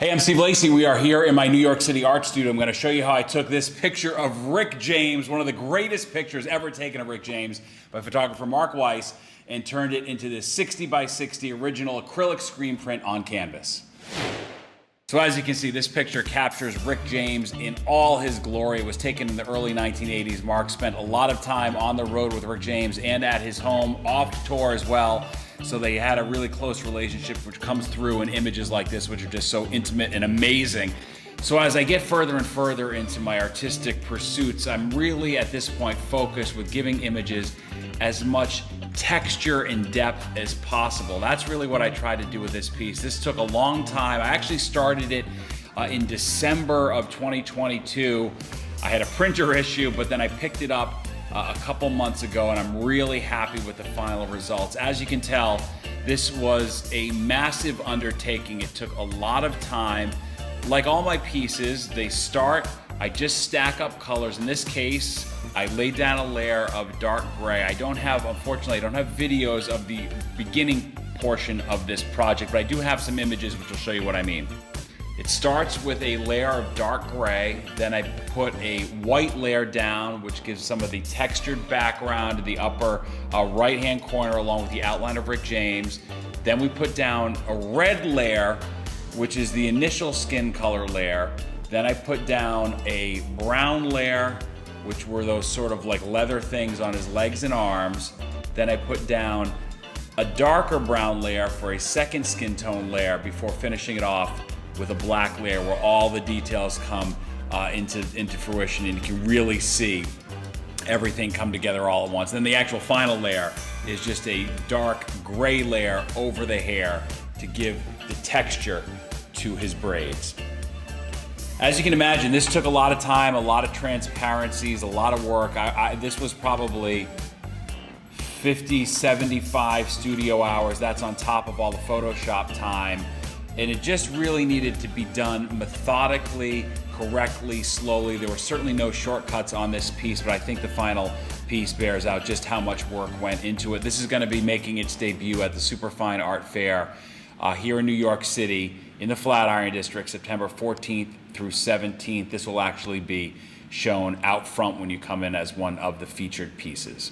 Hey, I'm Steve Lacy. We are here in my New York City art studio. I'm going to show you how I took this picture of Rick James, one of the greatest pictures ever taken of Rick James by photographer Mark Weiss, and turned it into this 60 by 60 original acrylic screen print on canvas. So as you can see, this picture captures Rick James in all his glory. It was taken in the early 1980s. Mark spent a lot of time on the road with Rick James and at his home, off tour as well. So they had a really close relationship, which comes through in images like this, which are just so intimate and amazing. So as I get further and further into my artistic pursuits, I'm really at this point focused with giving images as much texture and depth as possible. That's really what I tried to do with this piece. This took a long time. I actually started it in December of 2022. I had a printer issue, but then I picked it up a couple months ago, and I'm really happy with the final results. As you can tell, this was a massive undertaking. It took a lot of time. Like all my pieces, I just stack up colors. In this case, I laid down a layer of dark gray. Unfortunately, I don't have videos of the beginning portion of this project, but I do have some images which will show you what I mean. It starts with a layer of dark gray, then I put a white layer down, which gives some of the textured background to the upper right-hand corner along with the outline of Rick James. Then we put down a red layer, which is the initial skin color layer. Then I put down a brown layer, which were those sort of like leather things on his legs and arms. Then I put down a darker brown layer for a second skin tone layer before finishing it off with a black layer where all the details come into fruition, and you can really see everything come together all at once. And then the actual final layer is just a dark gray layer over the hair to give the texture to his braids. As you can imagine, this took a lot of time, a lot of transparencies, a lot of work. This was probably 50, 75 studio hours. That's on top of all the Photoshop time. And it just really needed to be done methodically, correctly, slowly. There were certainly no shortcuts on this piece, but I think the final piece bears out just how much work went into it. This is going to be making its debut at the Superfine Art Fair here in New York City in the Flatiron District, September 14th through 17th. This will actually be shown out front when you come in as one of the featured pieces.